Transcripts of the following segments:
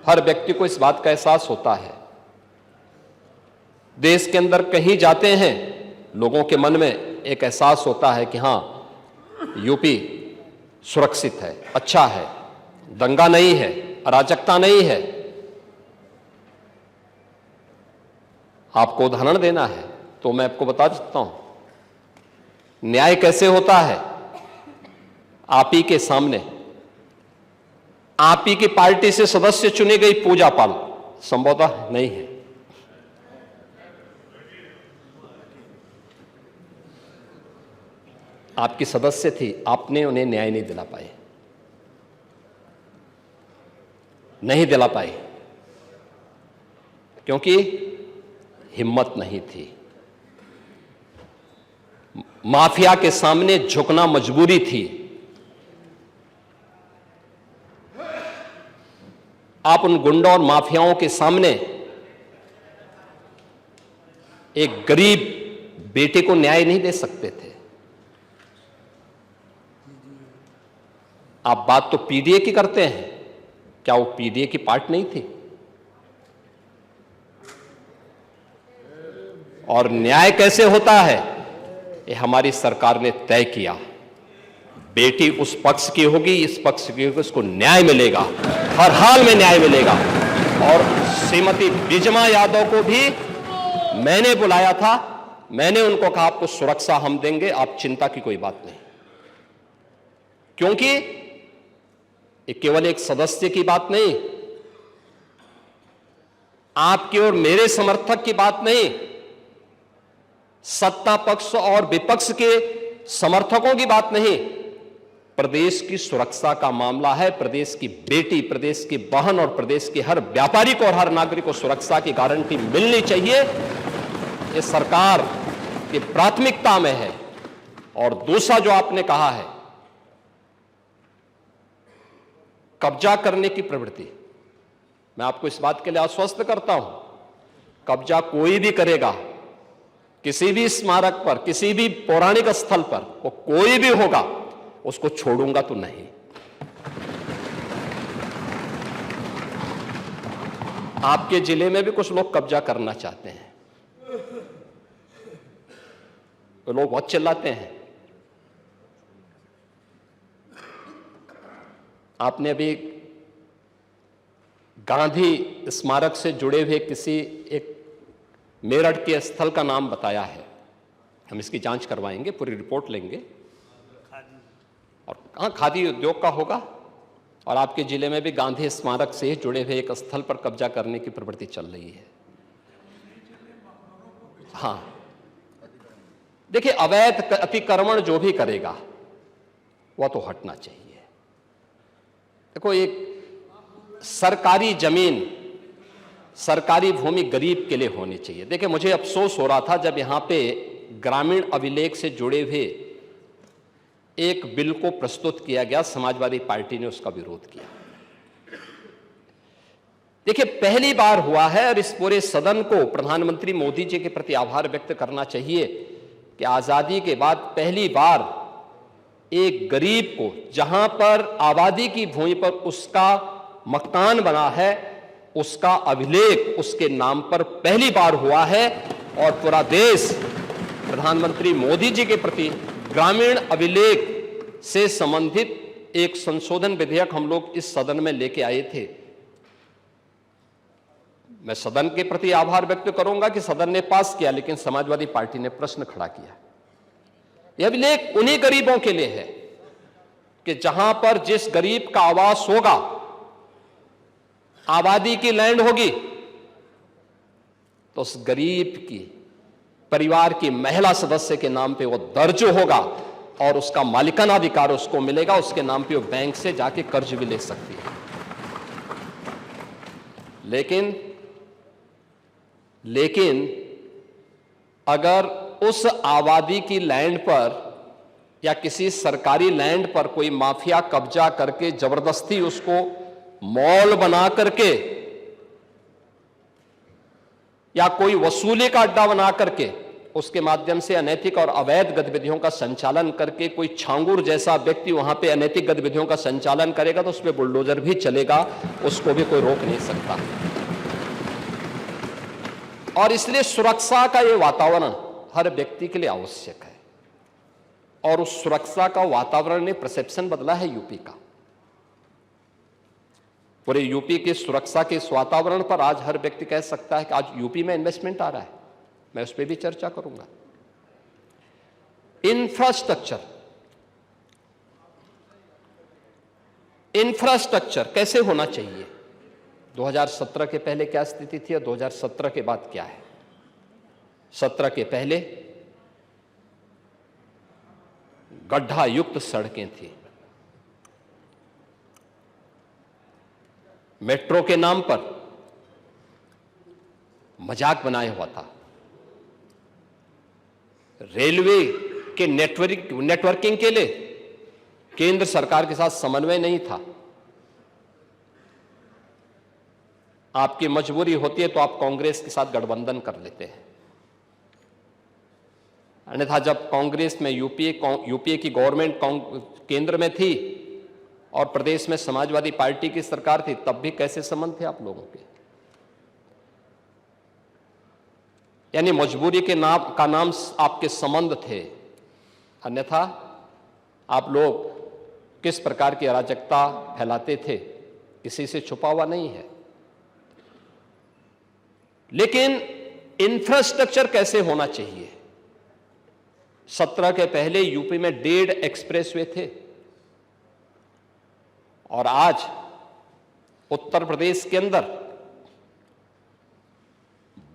हर व्यक्ति को इस बात का एहसास होता है। देश के अंदर कहीं जाते हैं, लोगों के मन में एक एहसास होता है कि हां, यूपी सुरक्षित है, अच्छा है, दंगा नहीं है, अराजकता नहीं है। आपको उदाहरण देना है तो मैं आपको बता सकता हूं न्याय कैसे होता है। आप ही के सामने आप ही की पार्टी से सदस्य चुनी गई पूजा पाल संभवतः नहीं है, आपकी सदस्य थी, आपने उन्हें न्याय नहीं दिला पाए, नहीं दिला पाए क्योंकि हिम्मत नहीं थी। माफिया के सामने झुकना मजबूरी थी। आप उन गुंडों और माफियाओं के सामने एक गरीब बेटे को न्याय नहीं दे सकते थे। आप बात तो पीडीए की करते हैं, क्या वो पीडीए की पार्ट नहीं थी? और न्याय कैसे होता है ये हमारी सरकार ने तय किया। बेटी उस पक्ष की होगी, इस पक्ष की होगी, उसको न्याय मिलेगा, हर हाल में न्याय मिलेगा। और श्रीमती बिजमा यादव को भी मैंने बुलाया था, मैंने उनको कहा आपको सुरक्षा हम देंगे, आप चिंता की कोई बात नहीं। क्योंकि ये केवल एक सदस्य की बात नहीं, आपकी और मेरे समर्थक की बात नहीं, सत्ता पक्ष और विपक्ष के समर्थकों की बात नहीं, प्रदेश की सुरक्षा का मामला है। प्रदेश की बेटी, प्रदेश की बहन और प्रदेश के हर व्यापारी को और हर नागरिक को सुरक्षा की गारंटी मिलनी चाहिए। ये सरकार की प्राथमिकता में है। और दूसरा जो आपने कहा है, कब्जा करने की प्रवृत्ति, मैं आपको इस बात के लिए आश्वस्त करता हूं, कब्जा कोई भी करेगा, किसी भी स्मारक पर, किसी भी पौराणिक स्थल पर, वो कोई भी होगा, उसको छोड़ूंगा तो नहीं। आपके जिले में भी कुछ लोग कब्जा करना चाहते हैं, तो लोग बहुत चिल्लाते हैं। आपने अभी गांधी स्मारक से जुड़े हुए किसी एक मेरठ के स्थल का नाम बताया है, हम इसकी जांच करवाएंगे, पूरी रिपोर्ट लेंगे। और कहां खादी उद्योग का होगा। और आपके जिले में भी गांधी स्मारक से जुड़े हुए एक स्थल पर कब्जा करने की प्रवृत्ति चल रही है। हां, देखिए, अवैध अतिक्रमण जो भी करेगा वह तो हटना चाहिए। देखो, एक सरकारी जमीन, सरकारी भूमि गरीब के लिए होनी चाहिए। देखिए, मुझे अफसोस हो रहा था जब यहां पे ग्रामीण अभिलेख से जुड़े हुए एक बिल को प्रस्तुत किया गया, समाजवादी पार्टी ने उसका विरोध किया। देखिए, पहली बार हुआ है और इस पूरे सदन को प्रधानमंत्री मोदी जी के प्रति आभार व्यक्त करना चाहिए कि आजादी के बाद पहली बार एक गरीब को, जहां पर आबादी की भूमि पर उसका मकान बना है, उसका अभिलेख उसके नाम पर पहली बार हुआ है। और पूरा देश प्रधानमंत्री मोदी जी के प्रति ग्रामीण अभिलेख से संबंधित एक संशोधन विधेयक हम लोग इस सदन में लेके आए थे। मैं सदन के प्रति आभार व्यक्त करूंगा कि सदन ने पास किया, लेकिन समाजवादी पार्टी ने प्रश्न खड़ा किया। यह अभिलेख उन्हीं गरीबों के लिए है कि जहां पर जिस गरीब का आवास होगा, आबादी की लैंड होगी, तो उस गरीब की परिवार की महिला सदस्य के नाम पे वो दर्ज होगा और उसका मालिकाना अधिकार उसको मिलेगा, उसके नाम पे वो बैंक से जाके कर्ज भी ले सकती है। लेकिन अगर उस आबादी की लैंड पर या किसी सरकारी लैंड पर कोई माफिया कब्जा करके जबरदस्ती उसको मॉल बना करके या कोई वसूली का अड्डा बना करके उसके माध्यम से अनैतिक और अवैध गतिविधियों का संचालन करके कोई छांगुर जैसा व्यक्ति वहां पे अनैतिक गतिविधियों का संचालन करेगा तो उस पर बुलडोजर भी चलेगा, उसको भी कोई रोक नहीं सकता। और इसलिए सुरक्षा का ये वातावरण हर व्यक्ति के लिए आवश्यक है, और उस सुरक्षा का वातावरण ने परसेप्शन बदला है यूपी का। पूरे यूपी की सुरक्षा के इस वातावरण पर आज हर व्यक्ति कह सकता है कि आज यूपी में इन्वेस्टमेंट आ रहा है। मैं उस पर भी चर्चा करूंगा। इंफ्रास्ट्रक्चर कैसे होना चाहिए, 2017 के पहले क्या स्थिति थी और 2017 के बाद क्या है। 17 के पहले गड्ढा युक्त सड़कें थी, मेट्रो के नाम पर मजाक बनाया हुआ था, रेलवे के नेटवर्किंग के लिए केंद्र सरकार के साथ समन्वय नहीं था। आपकी मजबूरी होती है तो आप कांग्रेस के साथ गठबंधन कर लेते हैं, अन्यथा जब कांग्रेस में यूपीए की गवर्नमेंट केंद्र में थी और प्रदेश में समाजवादी पार्टी की सरकार थी, तब भी कैसे संबंध थे आप लोगों के। यानी मजबूरी के नाम आपके संबंध थे, अन्यथा आप लोग किस प्रकार की अराजकता फैलाते थे किसी से छुपा हुआ नहीं है। लेकिन इंफ्रास्ट्रक्चर कैसे होना चाहिए, 17 के पहले यूपी में 1.5 एक्सप्रेसवे थे और आज उत्तर प्रदेश के अंदर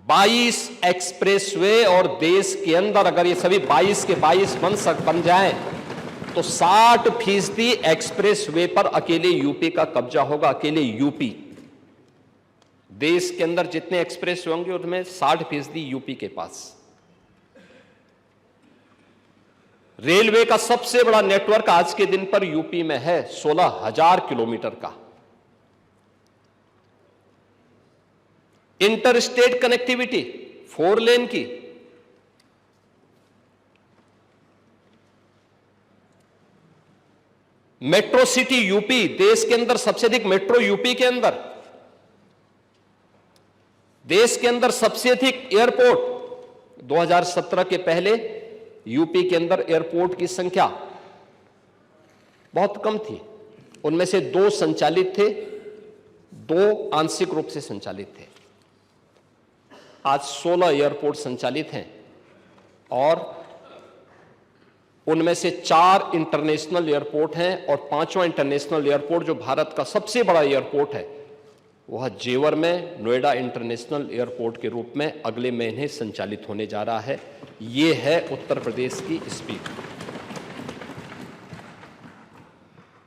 22 एक्सप्रेसवे, और देश के अंदर अगर ये सभी 22 के 22 बन जाएं तो 60% एक्सप्रेसवे पर अकेले यूपी का कब्जा होगा। अकेले यूपी, देश के अंदर जितने एक्सप्रेसवे होंगे उनमें 60% यूपी के पास। रेलवे का सबसे बड़ा नेटवर्क आज के दिन पर यूपी में है, 16,000 किलोमीटर का। इंटरस्टेट कनेक्टिविटी 4 लेन की, मेट्रो सिटी यूपी, देश के अंदर सबसे अधिक मेट्रो यूपी के अंदर, देश के अंदर सबसे अधिक एयरपोर्ट। 2017 के पहले यूपी के अंदर एयरपोर्ट की संख्या बहुत कम थी, उनमें से 2 संचालित थे, 2 आंशिक रूप से संचालित थे। आज 16 एयरपोर्ट संचालित हैं और उनमें से 4 इंटरनेशनल एयरपोर्ट हैं, और 5वां इंटरनेशनल एयरपोर्ट जो भारत का सबसे बड़ा एयरपोर्ट है वह जेवर में नोएडा इंटरनेशनल एयरपोर्ट के रूप में अगले महीने संचालित होने जा रहा है। ये है उत्तर प्रदेश की स्पीड।